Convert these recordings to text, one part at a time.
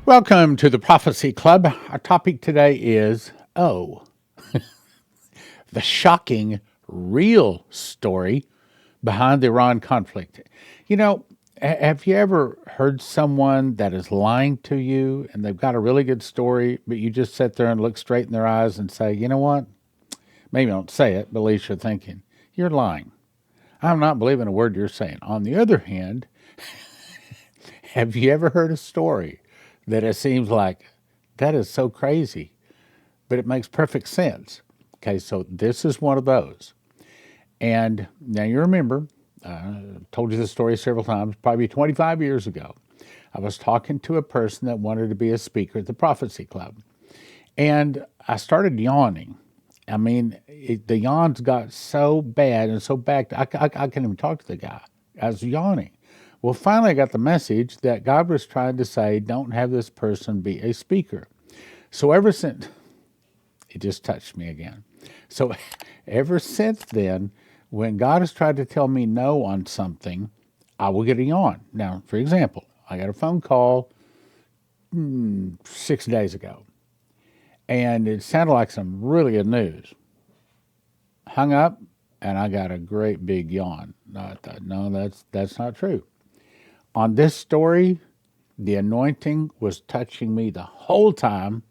Welcome to the Prophecy Club. Our topic today is the shocking, real story behind the Iran conflict. You know, have you ever heard someone that is lying to you and they've got a really good story, but you just sit there and look straight in their eyes and say, you know what? Maybe don't say it, but at least you're thinking, you're lying. I'm not believing a word you're saying. On the other hand, have you ever heard a story that it seems like that is so crazy, but it makes perfect sense? Okay, so this is one of those. And now you remember, I've told you this story several times, probably 25 years ago. I was talking to a person that wanted to be a speaker at the Prophecy Club. And I started yawning. I mean, the yawns got so bad and so backed, I couldn't even talk to the guy. I was yawning. Well, finally, I got the message that God was trying to say, don't have this person be a speaker. So ever since, it just touched me again. So ever since then, when God has tried to tell me no on something, I will get a yawn. Now, for example, I got a phone call 6 days ago, and it sounded like some really good news. Hung up, and I got a great big yawn. I thought, no, that's not true. On this story, the anointing was touching me the whole time,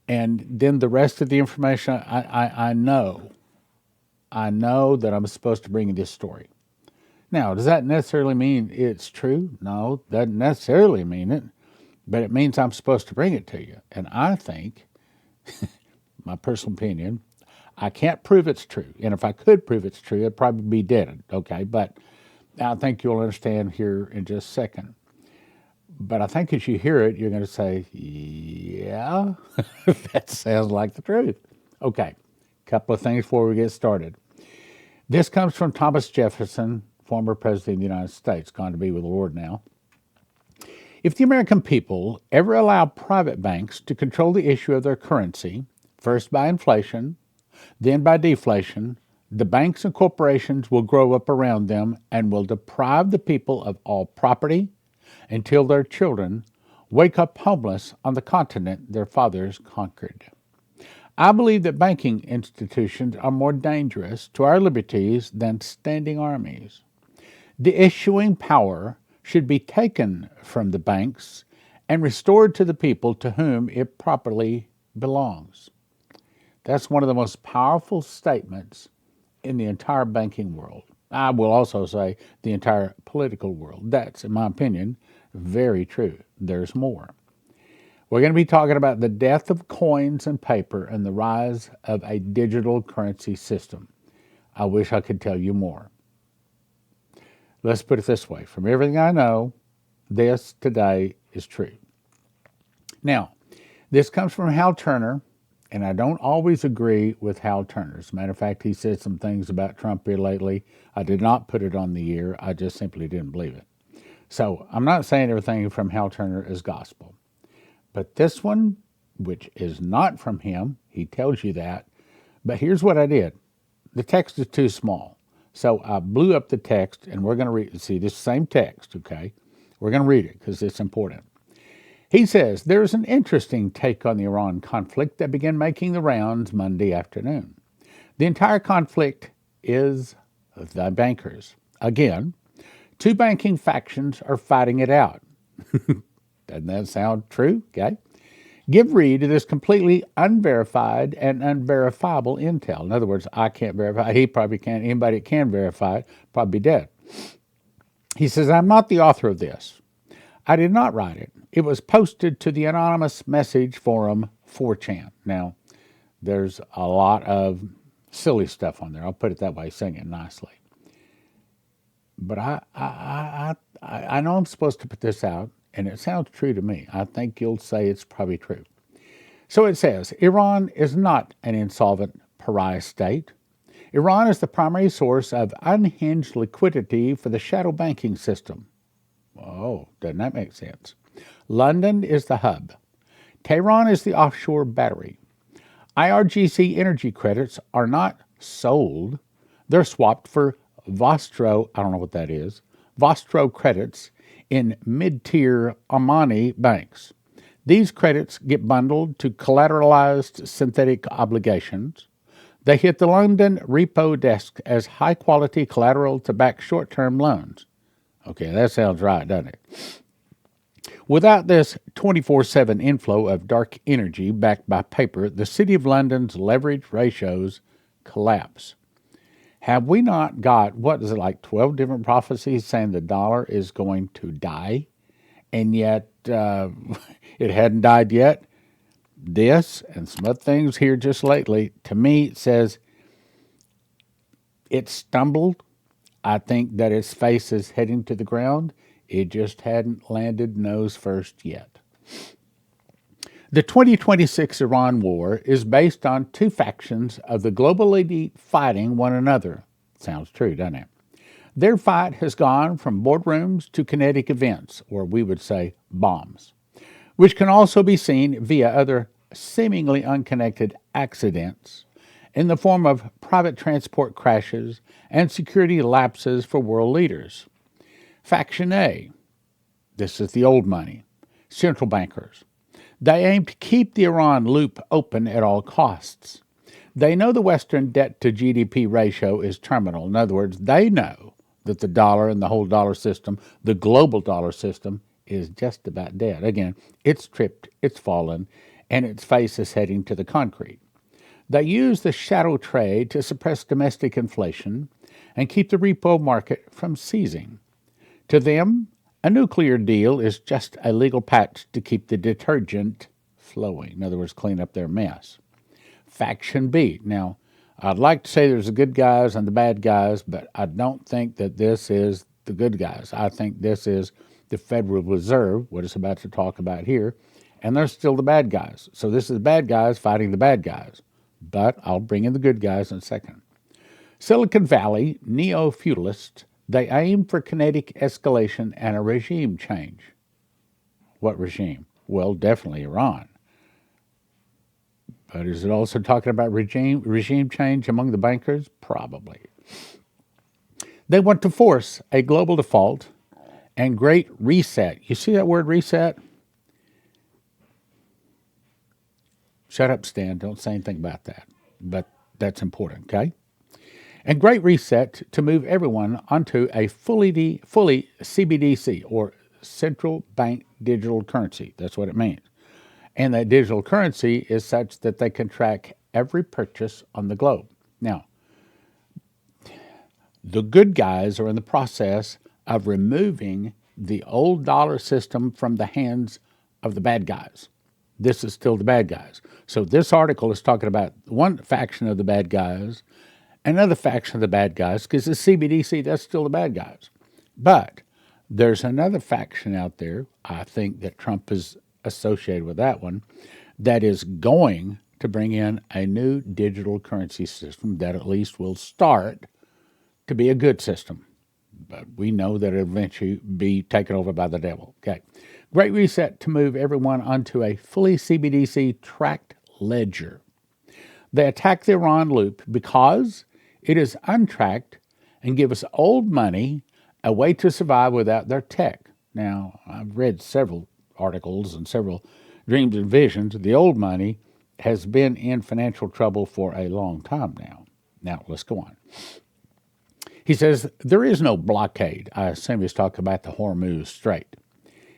and then the rest of the information I know that I'm supposed to bring you this story. Now, does that necessarily mean it's true? No, doesn't necessarily mean it, but it means I'm supposed to bring it to you. And I think, my personal opinion, I can't prove it's true. And if I could prove it's true, it'd probably be dead. Okay, but I think you'll understand here in just a second. But I think as you hear it, you're going to say, yeah, that sounds like the truth. Okay, couple of things before we get started. This comes from Thomas Jefferson, former president of the United States, gone to be with the Lord now. If the American people ever allow private banks to control the issue of their currency, first by inflation, then by deflation, the banks and corporations will grow up around them and will deprive the people of all property until their children wake up homeless on the continent their fathers conquered. I believe that banking institutions are more dangerous to our liberties than standing armies. The issuing power should be taken from the banks and restored to the people to whom it properly belongs. That's one of the most powerful statements in the entire banking world. I will also say the entire political world. That's, in my opinion, very true. There's more. We're going to be talking about the death of coins and paper and the rise of a digital currency system. I wish I could tell you more. Let's put it this way. From everything I know, this today is true. Now, this comes from Hal Turner, and I don't always agree with Hal Turner. As a matter of fact, he said some things about Trump here lately. I did not put it on the air. I just simply didn't believe it. So I'm not saying everything from Hal Turner is gospel. But this one, which is not from him, he tells you that. But here's what I did. The text is too small. So I blew up the text, and we're going to read, see this same text, okay? We're going to read it because it's important. He says, there's an interesting take on the Iran conflict that began making the rounds Monday afternoon. The entire conflict is the bankers. Again, two banking factions are fighting it out. Doesn't that sound true? Okay. Give read to this completely unverified and unverifiable intel. In other words, I can't verify. He probably can't. Anybody that can verify it probably be dead. He says, I'm not the author of this. I did not write it. It was posted to the anonymous message forum 4chan. Now, there's a lot of silly stuff on there. I'll put it that way, saying it nicely. But I know I'm supposed to put this out, and it sounds true to me. I think you'll say it's probably true. So it says, Iran is not an insolvent pariah state. Iran is the primary source of unhinged liquidity for the shadow banking system. Oh, doesn't that make sense? London is the hub. Tehran is the offshore battery. IRGC energy credits are not sold. They're swapped for Vostro, I don't know what that is, Vostro credits in mid-tier Omani banks. These credits get bundled to collateralized synthetic obligations. They hit the London repo desk as high-quality collateral to back short-term loans. Okay, that sounds right, doesn't it? Without this 24/7 inflow of dark energy backed by paper, the City of London's leverage ratios collapse. Have we not got, what is it, like 12 different prophecies saying the dollar is going to die? And yet it hadn't died yet? This and some other things here just lately, to me, it says it stumbled. I think that its face is heading to the ground. It just hadn't landed nose first yet. The 2026 Iran war is based on two factions of the global elite fighting one another. Sounds true, doesn't it? Their fight has gone from boardrooms to kinetic events, or we would say bombs, which can also be seen via other seemingly unconnected accidents in the form of private transport crashes and security lapses for world leaders. Faction A, this is the old money, central bankers. They aim to keep the Iran loop open at all costs. They know the Western debt to GDP ratio is terminal. In other words, they know that the dollar and the whole dollar system, the global dollar system, is just about dead. Again, it's tripped, it's fallen, and its face is heading to the concrete. They use the shadow trade to suppress domestic inflation and keep the repo market from seizing. To them, a nuclear deal is just a legal patch to keep the detergent flowing. In other words, clean up their mess. Faction B. Now, I'd like to say there's the good guys and the bad guys, but I don't think that this is the good guys. I think this is the Federal Reserve, what it's about to talk about here, and they're still the bad guys. So this is the bad guys fighting the bad guys. But I'll bring in the good guys in a second. Silicon Valley, neo-feudalists, they aim for kinetic escalation and a regime change. What regime? Well, definitely Iran. But is it also talking about regime change among the bankers? Probably. They want to force a global default and great reset. You see that word reset? Shut up, Stan. Don't say anything about that. But that's important, okay? And great reset to move everyone onto a fully CBDC, or central bank digital currency. That's what it means. And that digital currency is such that they can track every purchase on the globe. Now, the good guys are in the process of removing the old dollar system from the hands of the bad guys. This is still the bad guys. So this article is talking about one faction of the bad guys, another faction of the bad guys, because the CBDC, that's still the bad guys. But there's another faction out there, I think that Trump is associated with that one, that is going to bring in a new digital currency system that at least will start to be a good system. But we know that it'll eventually be taken over by the devil. Okay. Great reset to move everyone onto a fully CBDC tracked ledger. They attack the Iran loop because it is untracked and give us old money a way to survive without their tech. Now, I've read several articles and several dreams and visions. The old money has been in financial trouble for a long time now. Now, let's go on. He says, there is no blockade. I assume he's talking about the Hormuz Strait.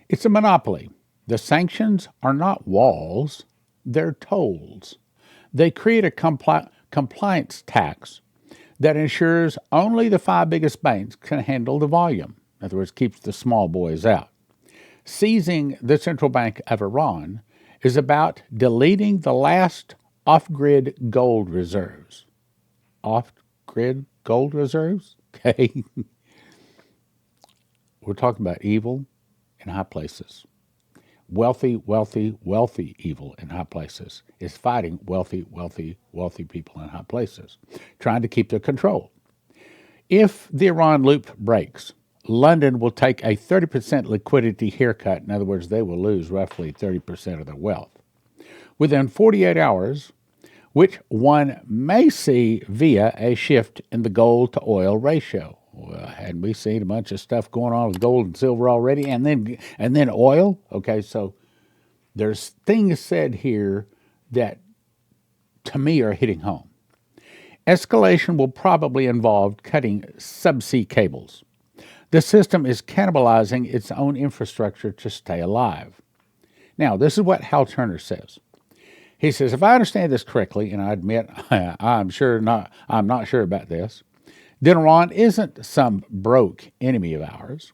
It's a monopoly. The sanctions are not walls, they're tolls. They create a compliance tax that ensures only the 5 biggest banks can handle the volume. In other words, keeps the small boys out. Seizing the Central Bank of Iran is about deleting the last off-grid gold reserves. Off-grid gold reserves? Okay. We're talking about evil in high places. Wealthy evil in high places is fighting wealthy people in high places, trying to keep their control. If the Iran loop breaks, London will take a 30% liquidity haircut. In other words, they will lose roughly 30% of their wealth within 48 hours, which one may see via a shift in the gold to oil ratio. Well, hadn't we seen a bunch of stuff going on with gold and silver already, and then oil? Okay, so There's things said here that to me are hitting home. Escalation will probably involve cutting subsea cables. The system is cannibalizing its own infrastructure to stay alive. Now, this is what Hal Turner says. He says, if I understand this correctly, and I admit I'm not sure about this, then Iran isn't some broke enemy of ours.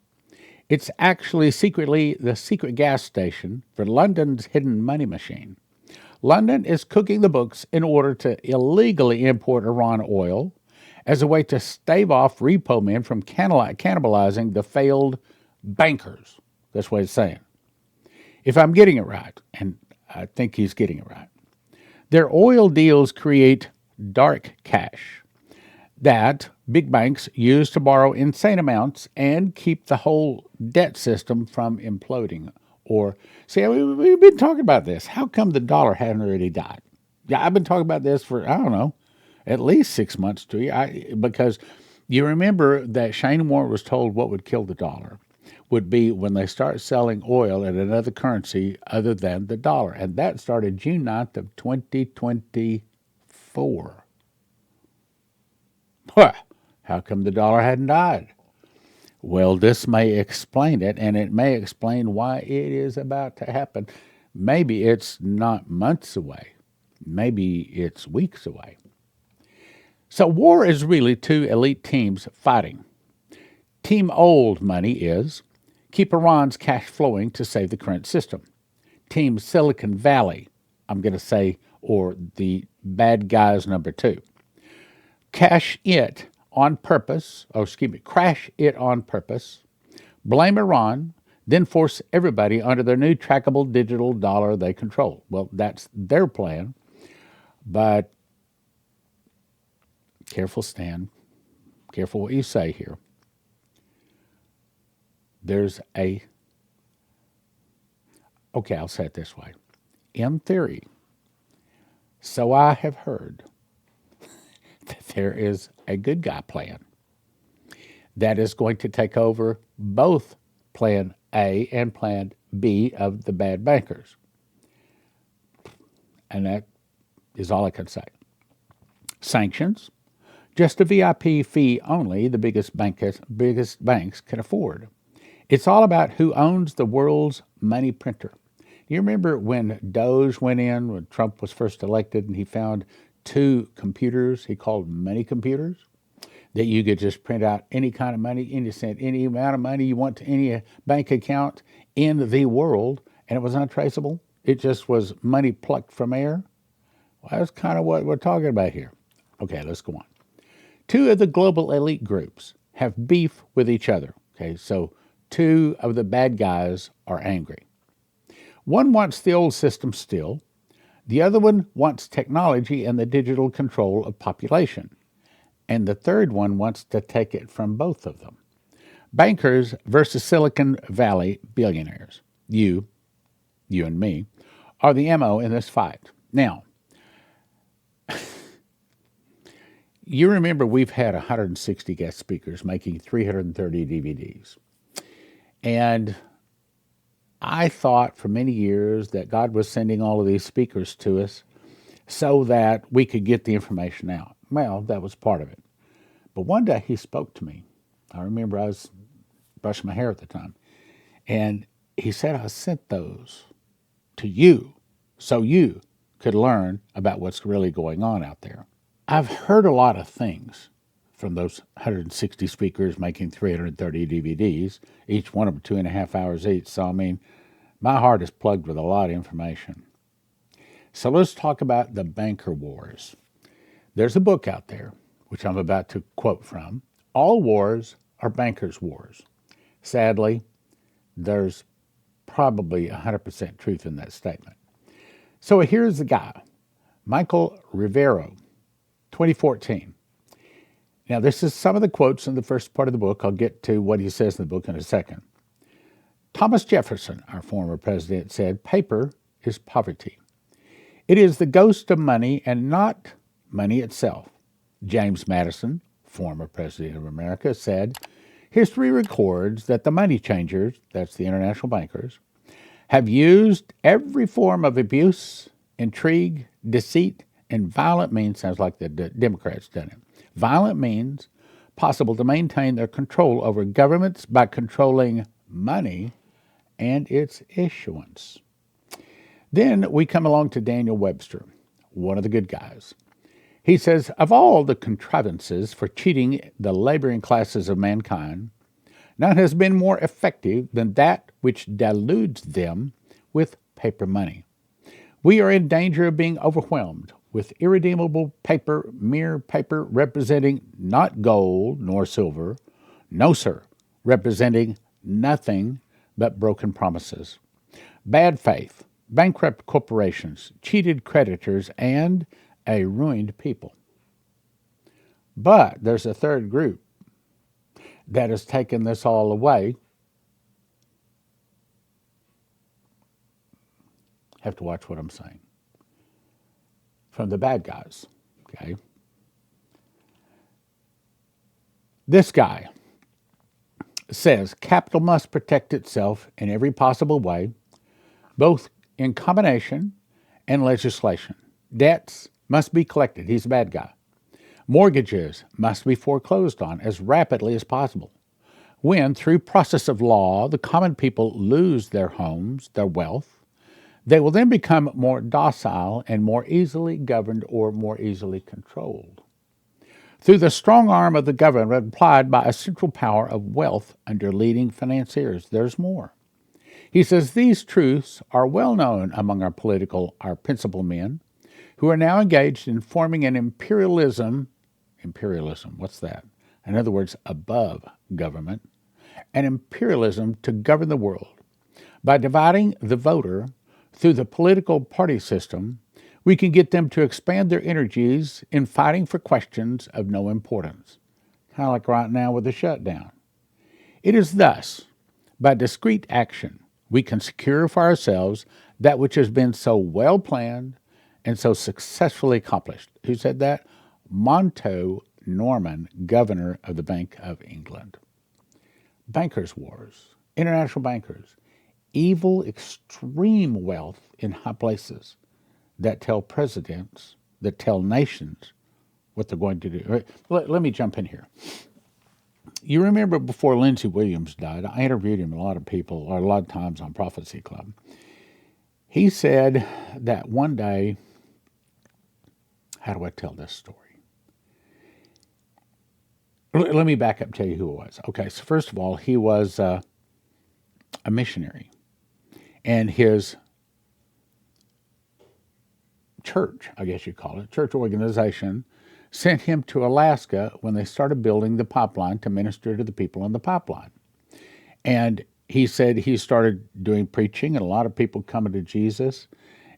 It's actually secretly the secret gas station for London's hidden money machine. London is cooking the books in order to illegally import Iran oil as a way to stave off repo men from cannibalizing the failed bankers. That's what it's saying. If I'm getting it right, and I think he's getting it right, their oil deals create dark cash that big banks use to borrow insane amounts and keep the whole debt system from imploding. Or, see, we've been talking about this. How come the dollar hadn't already died? Yeah, I've been talking about this for, I don't know, at least 6 months to you. Because you remember that Shane Warren was told what would kill the dollar would be when they start selling oil in another currency other than the dollar. And that started June 9th of 2024. How come the dollar hadn't died? Well, this may explain it, and it may explain why it is about to happen. Maybe it's not months away. Maybe it's weeks away. So war is really two elite teams fighting. Team old money is keep Iran's cash flowing to save the current system. Team Silicon Valley, I'm going to say, or the bad guys number two. Crash it on purpose, blame Iran, then force everybody under their new trackable digital dollar they control. Well, that's their plan, but careful, Stan. Careful what you say here. I'll say it this way. In theory, so I have heard, that there is a good guy plan that is going to take over both Plan A and Plan B of the bad bankers. And that is all I can say. Sanctions, just a VIP fee only the biggest banks can afford. It's all about who owns the world's money printer. You remember when Doge went in, when Trump was first elected, and he found two computers he called money computers that you could just print out any kind of money and you send any amount of money you want to any bank account in the world, and it was untraceable. It just was money plucked from air. Well, that's kind of what we're talking about here. Okay, let's go on. Two of the global elite groups have beef with each other. Okay, so two of the bad guys are angry. One wants the old system still. The other one wants technology and the digital control of population. And the third one wants to take it from both of them. Bankers versus Silicon Valley billionaires. You and me, are the MO in this fight. Now, you remember we've had 160 guest speakers making 330 DVDs. And I thought for many years that God was sending all of these speakers to us so that we could get the information out. Well, that was part of it. But one day he spoke to me. I remember I was brushing my hair at the time. And he said, I sent those to you so you could learn about what's really going on out there. I've heard a lot of things from those 160 speakers making 330 DVDs, each one of them 2.5 hours each. So, I mean, my heart is plugged with a lot of information. So let's talk about the banker wars. There's a book out there, which I'm about to quote from. All wars are bankers' wars. Sadly, there's probably 100% truth in that statement. So here's the guy, Michael Rivero, 2014. Now, this is some of the quotes in the first part of the book. I'll get to what he says in the book in a second. Thomas Jefferson, our former president, said, paper is poverty. It is the ghost of money and not money itself. James Madison, former president of America, said, history records that the money changers, that's the international bankers, have used every form of abuse, intrigue, deceit, and violent means, sounds like the Democrats done it, violent means possible to maintain their control over governments by controlling money and its issuance. Then we come along to Daniel Webster, one of the good guys. He says, of all the contrivances for cheating the laboring classes of mankind, none has been more effective than that which deludes them with paper money. We are in danger of being overwhelmed with irredeemable paper, mere paper representing not gold nor silver, no, sir, representing nothing but broken promises, bad faith, bankrupt corporations, cheated creditors, and a ruined people. But there's a third group that has taken this all away. Have to watch what I'm saying. From the bad guys, okay? This guy says capital must protect itself in every possible way, both in combination and legislation. Debts must be collected. He's a bad guy. Mortgages must be foreclosed on as rapidly as possible. When, through process of law, the common people lose their homes, their wealth, they will then become more docile and more easily governed or more easily controlled. Through the strong arm of the government applied by a central power of wealth under leading financiers. There's more. He says these truths are well known among our principal men, who are now engaged in forming an imperialism, what's that? In other words, above government, an imperialism to govern the world. By dividing the voter through the political party system, we can get them to expand their energies in fighting for questions of no importance, kind of like right now with the shutdown. It is thus, by discreet action, we can secure for ourselves that which has been so well planned and so successfully accomplished. Who said that? Monto Norman, governor of the Bank of England. Bankers' wars, international bankers, evil, extreme wealth in high places that tell presidents, that tell nations what they're going to do. Let me jump in here. You remember before Lindsey Williams died, I interviewed him a lot of times on Prophecy Club. He said that one day, how do I tell this story? Let me back up and tell you who it was. Okay, so first of all, he was a missionary. And his church, I guess you call it, church organization, sent him to Alaska when they started building the pipeline to minister to the people on the pipeline. And he said he started doing preaching and a lot of people coming to Jesus.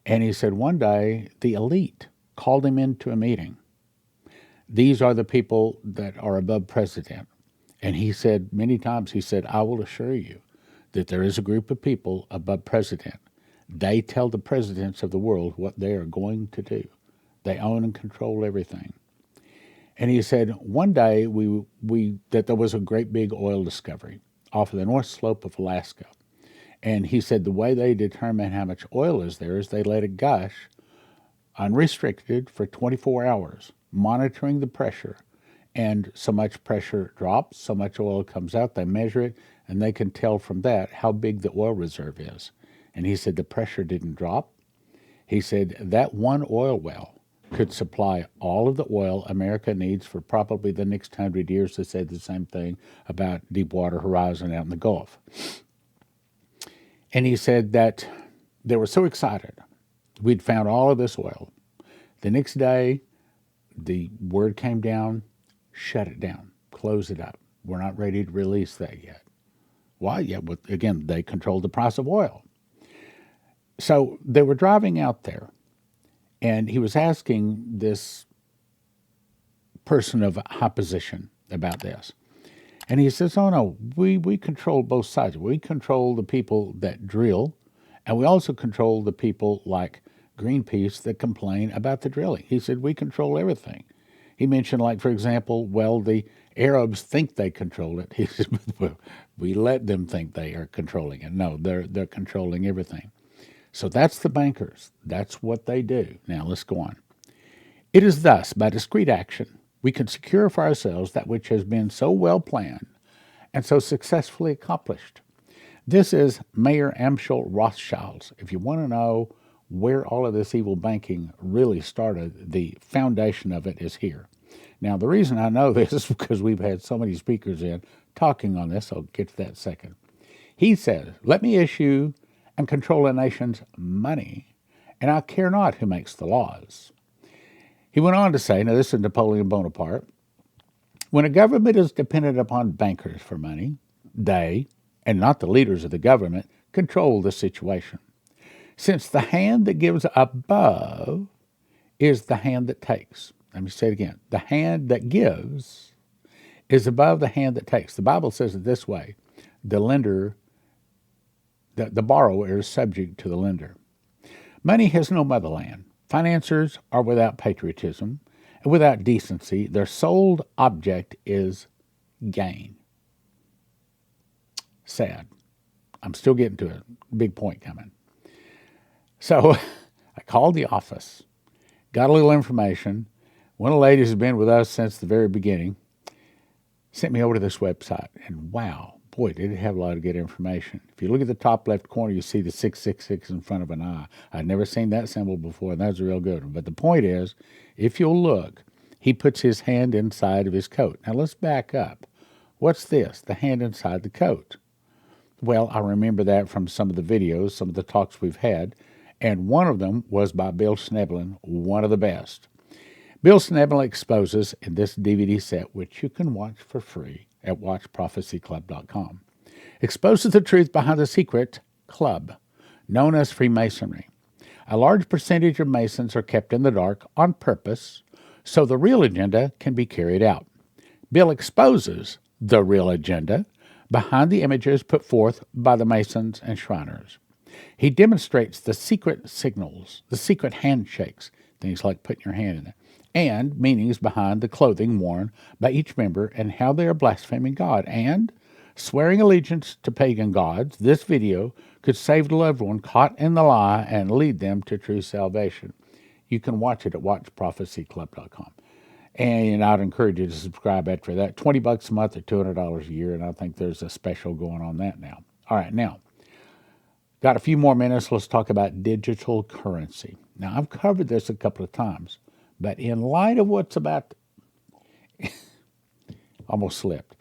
And he said one day the elite called him into a meeting. These are the people that are above president. And he said many times, he said, I will assure you that there is a group of people above president. They tell the presidents of the world what they are going to do. They own and control everything. And he said one day that there was a great big oil discovery off of the north slope of Alaska. And he said the way they determine how much oil is there is they let it gush unrestricted for 24 hours, monitoring the pressure. And so much pressure drops, so much oil comes out, they measure it, and they can tell from that how big the oil reserve is. And he said the pressure didn't drop. He said that one oil well could supply all of the oil America needs for probably the next 100 years. They said the same thing about Deepwater Horizon out in the Gulf. And he said that they were so excited. We'd found all of this oil. The next day, the word came down, shut it down, close it up. We're not ready to release that yet. Why? Yeah, but again, they controlled the price of oil. So they were driving out there, and he was asking this person of high position about this. And he says, oh no, we control both sides. We control the people that drill, and we also control the people like Greenpeace that complain about the drilling. He said, we control everything. He mentioned, like, for example, well, the Arabs think they control it. He said, We let them think they are controlling it. No, they're controlling everything. So that's the bankers. That's what they do. Now let's go on. It is thus, by discreet action, we can secure for ourselves that which has been so well planned and so successfully accomplished. This is Mayer Amschel Rothschild's. If you want to know where all of this evil banking really started, the foundation of it is here. Now, the reason I know this is because we've had so many speakers in talking on this. I'll get to that second. He says, let me issue and control a nation's money, and I care not who makes the laws. He went on to say, now this is Napoleon Bonaparte, when a government is dependent upon bankers for money, they, and not the leaders of the government, control the situation. Since the hand that gives above is the hand that takes. Let me say it again. The hand that gives is above the hand that takes. The Bible says it this way. The lender, the borrower is subject to the lender. Money has no motherland. Financiers are without patriotism and without decency. Their sole object is gain. Sad. I'm still getting to a big point coming. So I called the office, got a little information. One of the ladies has been with us since the very beginning, sent me over to this website, and wow, boy, did it have a lot of good information. If you look at the top left corner, you see the 666 in front of an eye. I'd never seen that symbol before, and that's a real good one. But the point is, if you'll look, he puts his hand inside of his coat. Now let's back up. What's this? The hand inside the coat. Well, I remember that from some of the videos, some of the talks we've had, and one of them was by Bill Schneblin, one of the best. Bill Schneblin exposes in this DVD set, which you can watch for free at watchprophecyclub.com, exposes the truth behind the secret club known as Freemasonry. A large percentage of Masons are kept in the dark on purpose so the real agenda can be carried out. Bill exposes the real agenda behind the images put forth by the Masons and Shriners. He demonstrates the secret signals, the secret handshakes, things like putting your hand in it, and meanings behind the clothing worn by each member and how they are blaspheming God and swearing allegiance to pagan gods. This video could save the loved one caught in the lie and lead them to true salvation. You can watch it at watchprophecyclub.com. And I'd encourage you to subscribe after that. $20 a month or $200 a year, and I think there's a special going on that now. All right, now, got a few more minutes. Let's talk about digital currency. Now, I've covered this a couple of times, but in light of what's about, almost slipped,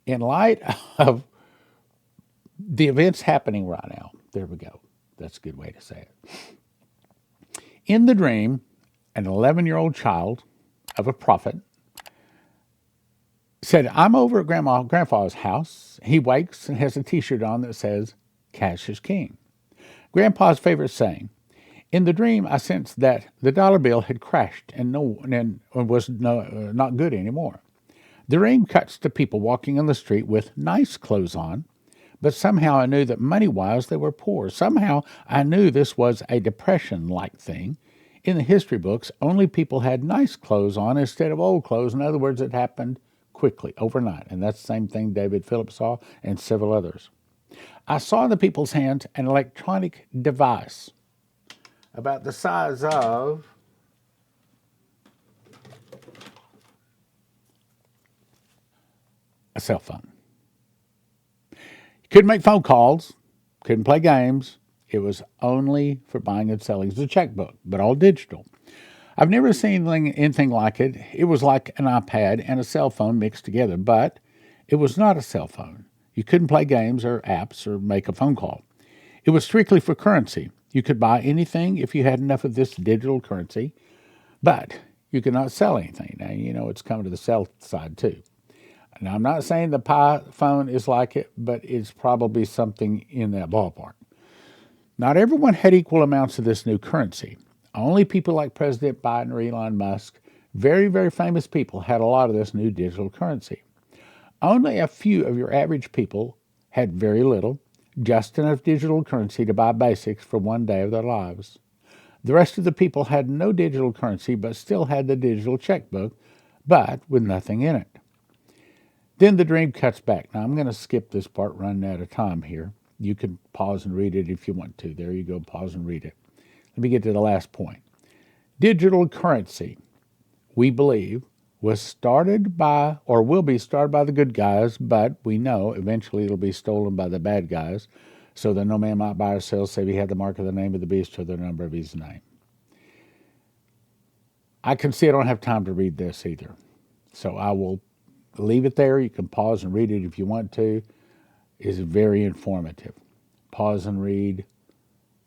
in light of the events happening right now, there we go. That's a good way to say it. In the dream, an 11-year-old child of a prophet said, I'm over at Grandpa's house. He wakes and has a t-shirt on that says, cash is king. Grandpa's favorite saying. In the dream, I sensed that the dollar bill had crashed and was not good anymore. The dream cuts to people walking on the street with nice clothes on, but somehow I knew that money-wise they were poor. Somehow I knew this was a depression-like thing. In the history books, only people had nice clothes on instead of old clothes. In other words, it happened quickly, overnight. And that's the same thing David Phillips saw and several others. I saw in the people's hands an electronic device about the size of a cell phone. Couldn't make phone calls, couldn't play games. It was only for buying and selling. It was a checkbook, but all digital. I've never seen anything like it. It was like an iPad and a cell phone mixed together, but it was not a cell phone. You couldn't play games or apps or make a phone call. It was strictly for currency. You could buy anything if you had enough of this digital currency, but you could not sell anything. Now, you know, it's coming to the sell side too. Now, I'm not saying the Pi phone is like it, but it's probably something in that ballpark. Not everyone had equal amounts of this new currency. Only people like President Biden or Elon Musk, very, very famous people, had a lot of this new digital currency. Only a few of your average people had very little, just enough digital currency to buy basics for one day of their lives. The rest of the people had no digital currency but still had the digital checkbook, but with nothing in it. Then the dream cuts back. Now, I'm going to skip this part, running out of time here. You can pause and read it if you want to. There you go, pause and read it. Let me get to the last point. Digital currency, we believe, was started by, or will be started by, the good guys, but we know eventually it'll be stolen by the bad guys, so that no man might buy or sell save he had the mark of the name of the beast or the number of his name. I can see I don't have time to read this either, so I will leave it there. You can pause and read it if you want to. It's very informative. Pause and read,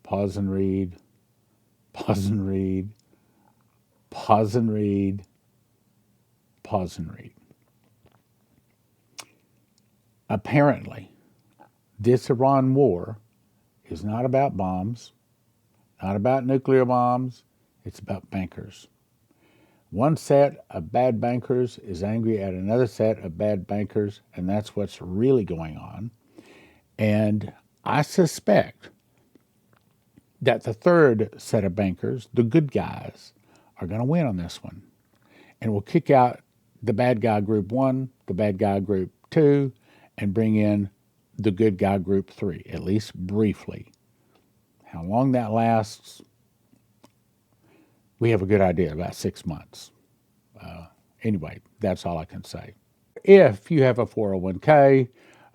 pause and read, pause and read, pause and read, pause and read. Apparently, this Iran war is not about bombs, not about nuclear bombs, it's about bankers. One set of bad bankers is angry at another set of bad bankers, and that's what's really going on. And I suspect that the third set of bankers, the good guys, are going to win on this one. And we'll kick out the bad guy group 1, the bad guy group 2, and bring in the good guy group 3, at least briefly. How long that lasts, we have a good idea, about 6 months. Anyway, that's all I can say. If you have a 401k,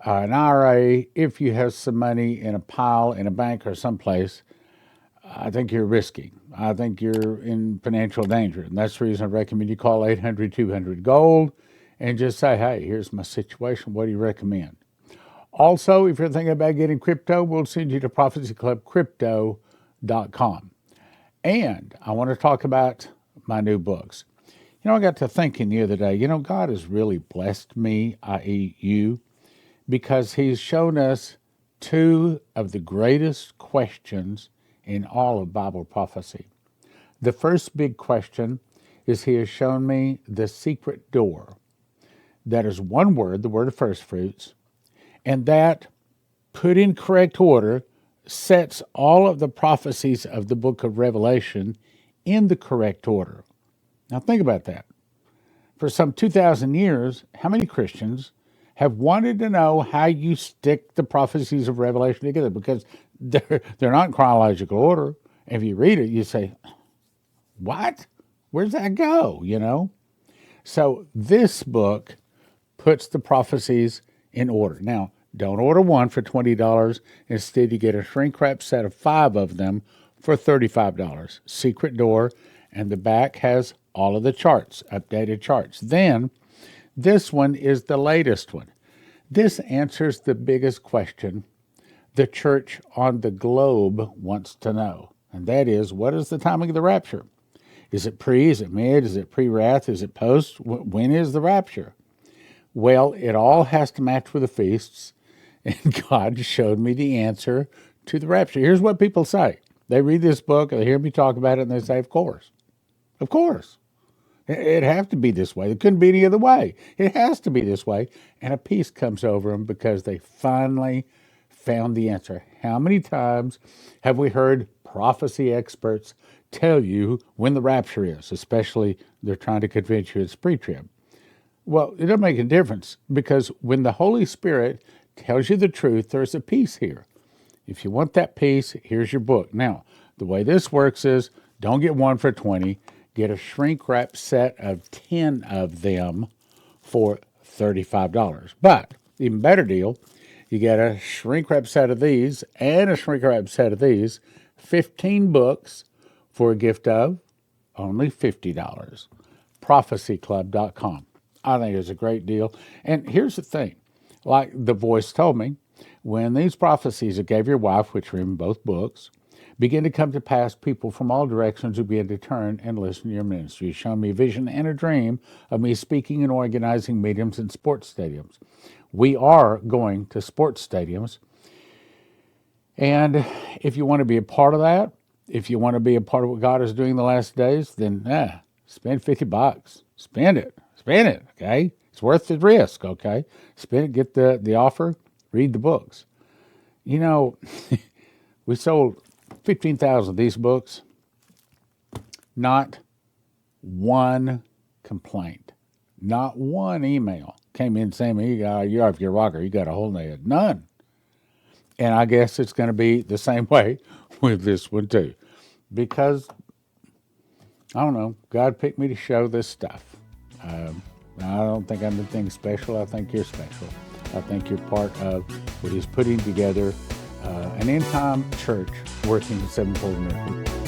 an IRA, if you have some money in a pile in a bank or someplace, I think you're risky. I think you're in financial danger. And that's the reason I recommend you call 800-200-GOLD and just say, hey, here's my situation. What do you recommend? Also, if you're thinking about getting crypto, we'll send you to prophecyclubcrypto.com. And I want to talk about my new books. I got to thinking the other day, God has really blessed me, i.e. you, because he's shown us two of the greatest questions in all of Bible prophecy. The first big question is he has shown me the secret door. That is one word, the word of first fruits, and that, put in correct order, sets all of the prophecies of the book of Revelation in the correct order. Now think about that. For some 2,000 years, how many Christians have wanted to know how you stick the prophecies of Revelation together? Because they're not in chronological order. If you read it, you say, what? Where's that go, So this book puts the prophecies in order. Now, don't order one for $20. Instead, you get a shrink-wrap set of 5 of them for $35. Secret door, and the back has all of the charts, updated charts. Then, this one is the latest one. This answers the biggest question the church on the globe wants to know, and that is, what is the timing of the rapture? Is it pre? Is it mid? Is it pre-wrath? Is it post? When is the rapture? Well, it all has to match with the feasts, and God showed me the answer to the rapture. Here's what people say. They read this book, they hear me talk about it, and they say, of course. Of course. It has to be this way. It couldn't be any other way. It has to be this way. And a peace comes over them because they finally found the answer. How many times have we heard prophecy experts tell you when the rapture is, especially they're trying to convince you it's pre-trib? Well, it doesn't make a difference, because when the Holy Spirit tells you the truth, there's a peace here. If you want that peace, here's your book. Now, the way this works is, don't get one for 20. Get a shrink-wrap set of 10 of them for $35. But, even better deal, you get a shrink-wrap set of these and a shrink-wrap set of these, 15 books for a gift of only $50. prophecyclub.com. I think it's a great deal. And here's the thing. Like the voice told me, when these prophecies that gave your wife, which are in both books, begin to come to pass, people from all directions will begin to turn and listen to your ministry. You've shown me a vision and a dream of me speaking and organizing meetings in sports stadiums. We are going to sports stadiums. And if you want to be a part of that, if you want to be a part of what God is doing in the last days, then spend $50. Spend it, okay? It's worth the risk, okay? Spend it, get the offer, read the books. We sold 15,000 of these books. Not one complaint, not one email. came in saying to me, you're off your rocker, you got a hole in the head. None. And I guess it's going to be the same way with this one too. Because, I don't know, God picked me to show this stuff. I don't think I'm anything special. I think you're special. I think you're part of what He's putting together an end time church working the sevenfold miracle.